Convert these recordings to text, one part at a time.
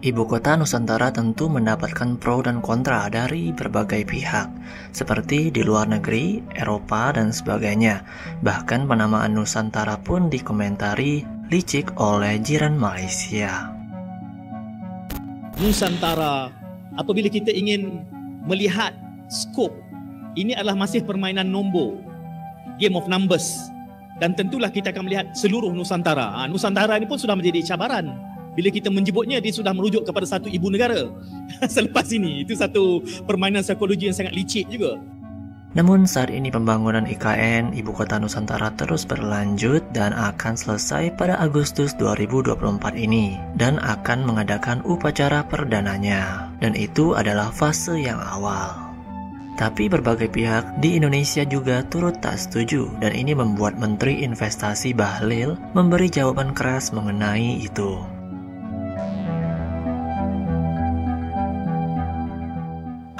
Ibu kota Nusantara tentu mendapatkan pro dan kontra dari berbagai pihak, seperti di luar negeri, Eropa, dan sebagainya. Bahkan penamaan Nusantara pun dikomentari licik oleh jiran Malaysia. Nusantara, apabila kita ingin melihat skop, ini adalah masih permainan nombor, game of numbers. Dan tentulah kita akan melihat seluruh Nusantara. Nusantara ini pun sudah menjadi cabaran. Bila kita menyebutnya, dia sudah merujuk kepada satu ibu negara selepas ini. Itu satu permainan psikologi yang sangat licik juga. Namun saat ini pembangunan IKN Ibu Kota Nusantara terus berlanjut dan akan selesai pada Agustus 2024 ini dan akan mengadakan upacara perdananya. Dan itu adalah fase yang awal. Tapi berbagai pihak di Indonesia juga turut tak setuju dan ini membuat Menteri Investasi Bahlil memberi jawaban keras mengenai itu.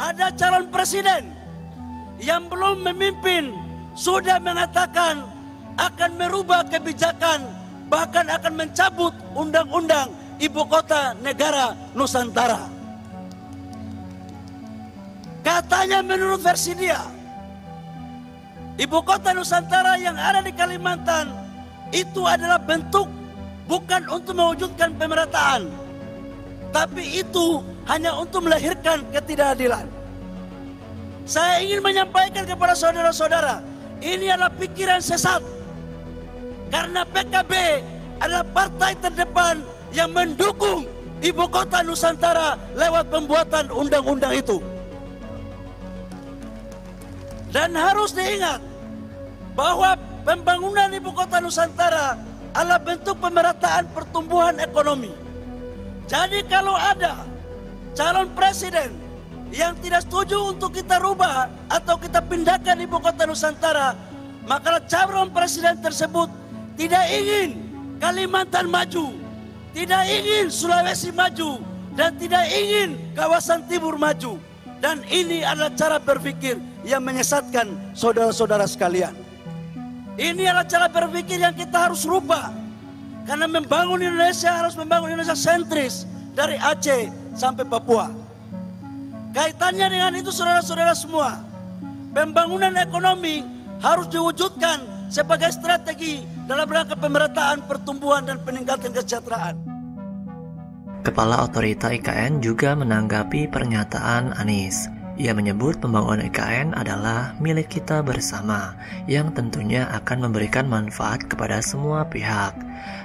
Ada calon presiden yang belum memimpin sudah mengatakan akan merubah kebijakan, bahkan akan mencabut undang-undang Ibu Kota Negara Nusantara. Katanya menurut versi dia, Ibu Kota Nusantara yang ada di Kalimantan itu adalah bentuk bukan untuk mewujudkan pemerataan, tapi itu hanya untuk melahirkan ketidakadilan. Saya ingin menyampaikan kepada saudara-saudara, ini adalah pikiran sesat. Karena PKB adalah partai terdepan yang mendukung Ibu Kota Nusantara lewat pembuatan undang-undang itu. Dan harus diingat bahwa pembangunan Ibu Kota Nusantara adalah bentuk pemerataan pertumbuhan ekonomi. Jadi kalau ada calon presiden yang tidak setuju untuk kita rubah atau kita pindahkan Ibu Kota Nusantara, maka calon presiden tersebut tidak ingin Kalimantan maju, tidak ingin Sulawesi maju, dan tidak ingin kawasan timur maju. Dan ini adalah cara berpikir yang menyesatkan saudara-saudara sekalian. Ini adalah cara berpikir yang kita harus rubah. Karena membangun Indonesia harus membangun Indonesia sentris dari Aceh sampai Papua. Kaitannya dengan itu saudara-saudara semua, pembangunan ekonomi harus diwujudkan sebagai strategi dalam rangka pemerataan pertumbuhan dan peningkatan kesejahteraan. Kepala Otorita IKN juga menanggapi pernyataan Anies. Ia menyebut pembangunan IKN adalah milik kita bersama, yang tentunya akan memberikan manfaat kepada semua pihak.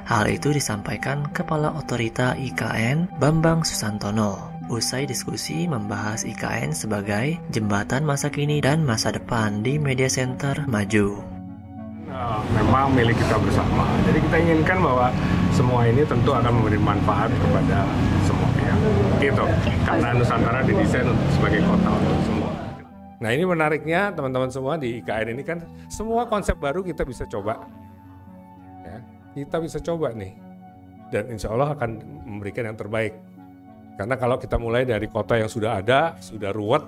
Hal itu disampaikan Kepala Otorita IKN Bambang Susantono usai diskusi membahas IKN sebagai jembatan masa kini dan masa depan di Media Center Maju. Memang milik kita bersama. Jadi kita inginkan bahwa semua ini tentu akan memberi manfaat kepada semua pihak. Gitu. Karena Nusantara didesain sebagai kota untuk semua. Nah ini menariknya teman-teman semua di IKN ini kan semua konsep baru kita bisa coba. Ya, kita bisa coba nih. Dan insya Allah akan memberikan yang terbaik. Karena kalau kita mulai dari kota yang sudah ada, sudah ruwet,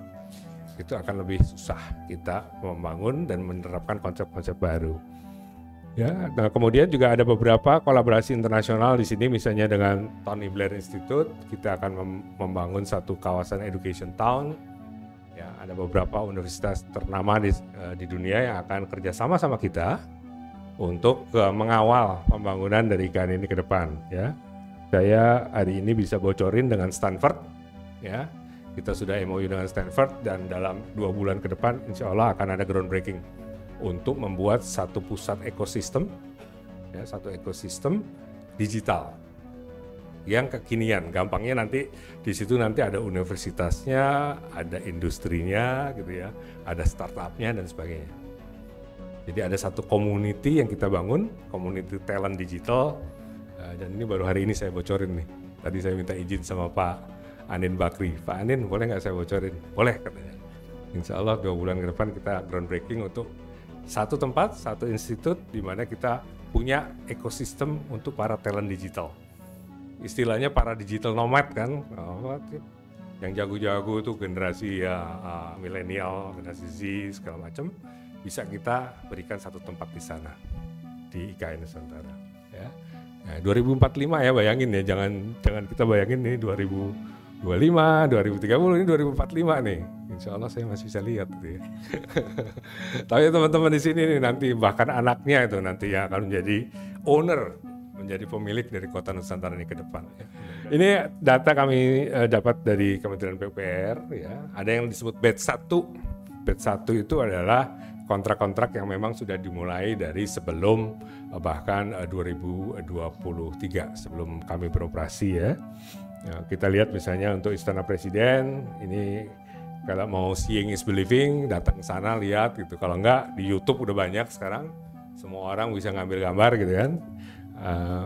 itu akan lebih susah kita membangun dan menerapkan konsep-konsep baru. Ya, nah kemudian juga ada beberapa kolaborasi internasional di sini, misalnya dengan Tony Blair Institute, kita akan membangun satu kawasan education town. Ya, ada beberapa universitas ternama di dunia yang akan kerjasama sama kita untuk mengawal pembangunan dari IKN ini ke depan. Ya. Saya hari ini bisa bocorin dengan Stanford, ya kita sudah MOU dengan Stanford dan dalam 2 bulan ke depan insya Allah akan ada groundbreaking untuk membuat satu pusat ekosistem, ya satu ekosistem digital yang kekinian. Gampangnya nanti di situ nanti ada universitasnya, ada industrinya, gitu ya, ada startupnya dan sebagainya. Jadi ada satu community yang kita bangun, community talent digital. Dan ini baru hari ini saya bocorin nih. Tadi saya minta izin sama Pak Anin Bakri. Pak Anin, boleh nggak saya bocorin? Boleh katanya. Insya Allah 2 bulan ke depan kita groundbreaking untuk satu tempat, satu institut di mana kita punya ekosistem untuk para talent digital. Istilahnya para digital nomad kan. Yang jago-jago itu generasi milenial, generasi Z segala macam. Bisa kita berikan satu tempat di sana di IKN Nusantara. Ya. Nah, 2045 ya, bayangin ya, jangan kita bayangin nih 2025, 2030, ini 2045 nih. Insya Allah saya masih bisa lihat gitu ya. Tapi teman-teman di sini nih nanti bahkan anaknya itu nanti yang akan menjadi owner, menjadi pemilik dari kota Nusantara ini ke depan. Ya. Ini data kami dapat dari Kementerian PUPR ya. Ada yang disebut batch 1. Batch 1 itu adalah kontrak-kontrak yang memang sudah dimulai dari sebelum bahkan 2023 sebelum kami beroperasi ya. Ya, kita lihat misalnya untuk Istana Presiden ini, kalau mau seeing is believing, datang ke sana lihat gitu. Kalau enggak di YouTube udah banyak sekarang, semua orang bisa ngambil gambar gitu kan.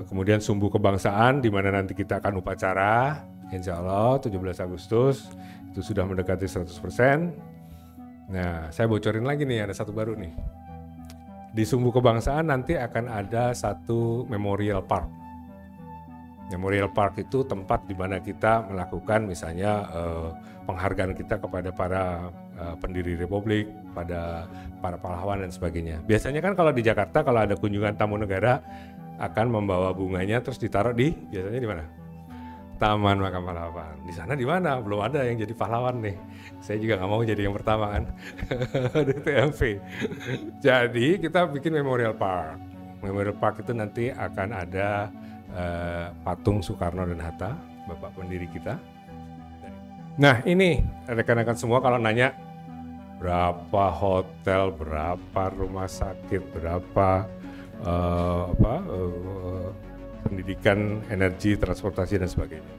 Kemudian Sumbu Kebangsaan di mana nanti kita akan upacara, insya Allah 17 Agustus itu sudah mendekati 100%. Nah, saya bocorin lagi nih, ada satu baru nih. Di Sumbu Kebangsaan nanti akan ada satu Memorial Park. Memorial Park itu tempat di mana kita melakukan misalnya penghargaan kita kepada para pendiri Republik, pada para pahlawan dan sebagainya. Biasanya kan kalau di Jakarta kalau ada kunjungan tamu negara akan membawa bunganya terus ditaruh di, biasanya di mana? Taman Makam Pahlawan. Di sana di mana? Belum ada yang jadi pahlawan nih. Saya juga nggak mau jadi yang pertama kan di TMV. Jadi kita bikin Memorial Park. Memorial Park itu nanti akan ada patung Soekarno dan Hatta, bapak pendiri kita. Nah ini rekan-rekan semua kalau nanya berapa hotel, berapa rumah sakit, berapa pendidikan, energi, transportasi dan sebagainya.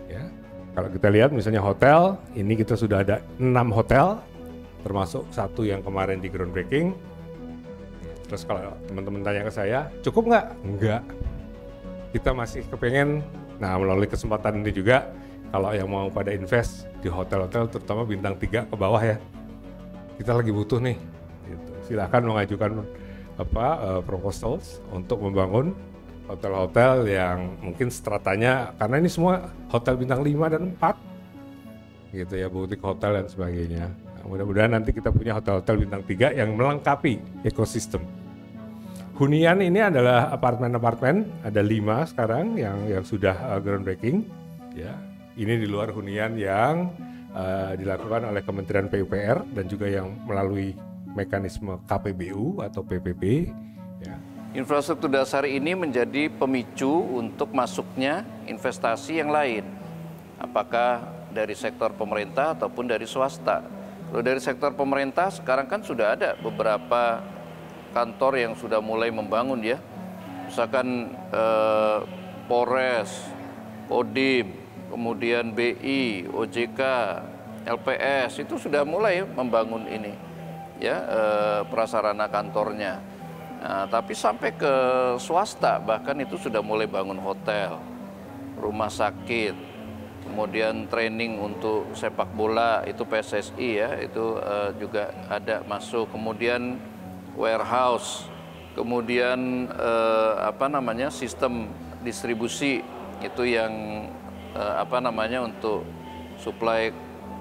Ya, kalau kita lihat misalnya hotel, ini kita sudah ada 6 hotel, termasuk satu yang kemarin di groundbreaking. Terus kalau teman-teman tanya ke saya, cukup nggak? Enggak. Kita masih kepengen, nah melalui kesempatan ini juga, kalau yang mau pada invest di hotel-hotel, terutama bintang 3 ke bawah ya, kita lagi butuh nih. Gitu. Silahkan mengajukan proposals untuk membangun hotel-hotel yang mungkin stratanya, karena ini semua hotel bintang 5 dan 4, gitu ya, butik hotel dan sebagainya. Nah, mudah-mudahan nanti kita punya hotel-hotel bintang 3 yang melengkapi ekosistem. Hunian ini adalah apartemen-apartemen, ada 5 sekarang yang sudah groundbreaking. Ya, ini di luar hunian yang dilakukan oleh Kementerian PUPR dan juga yang melalui mekanisme KPBU atau PPP. Ya. Infrastruktur dasar ini menjadi pemicu untuk masuknya investasi yang lain. Apakah dari sektor pemerintah ataupun dari swasta. Kalau dari sektor pemerintah sekarang kan sudah ada beberapa kantor yang sudah mulai membangun ya, misalkan Polres, Kodim, kemudian BI, OJK, LPS itu sudah mulai membangun ini ya, prasarana kantornya. Nah, tapi sampai ke swasta bahkan itu sudah mulai bangun hotel, rumah sakit, kemudian training untuk sepak bola itu PSSI ya, itu juga ada masuk, kemudian warehouse, kemudian sistem distribusi itu yang untuk suplai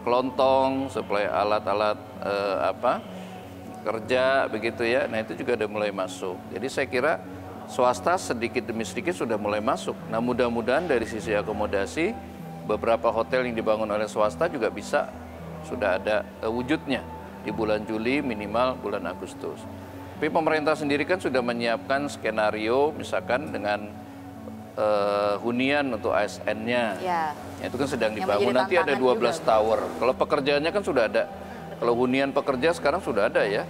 kelontong, suplai alat-alat kerja begitu ya. Nah itu juga udah mulai masuk. Jadi saya kira swasta sedikit demi sedikit sudah mulai masuk. Nah mudah-mudahan dari sisi akomodasi beberapa hotel yang dibangun oleh swasta juga bisa sudah ada wujudnya di bulan Juli, minimal bulan Agustus. Tapi pemerintah sendiri kan sudah menyiapkan skenario misalkan dengan hunian untuk ASN-nya. Ya. Itu kan sedang dibangun, nanti ada 12 juga tower. Kalau pekerjaannya kan sudah ada. Kalau hunian pekerja sekarang sudah ada ya.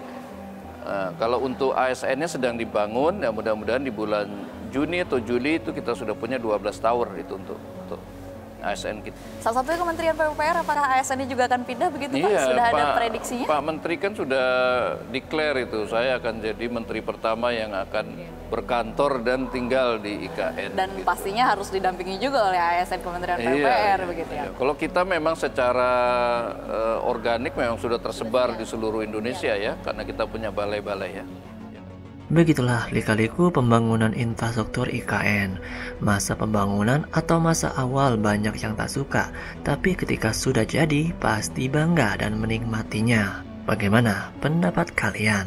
Kalau untuk ASN-nya sedang dibangun, ya mudah-mudahan di bulan Juni atau Juli itu kita sudah punya 12 tower itu untuk ASN kita. Salah satunya Kementerian PUPR, apakah ASN-nya juga akan pindah begitu Pak? Sudah ada prediksinya? Pak Menteri kan sudah declare itu, saya akan jadi Menteri pertama yang akan berkantor dan tinggal di IKN. Dan gitu. Pastinya harus didampingi juga oleh ASN Kementerian PUPR begitu ya? Kalau kita memang secara organik memang sudah tersebar di seluruh Indonesia ya, karena kita punya balai-balai ya. Begitulah lika-liku pembangunan infrastruktur IKN. Masa pembangunan atau masa awal banyak yang tak suka, tapi ketika sudah jadi pasti bangga dan menikmatinya. Bagaimana pendapat kalian?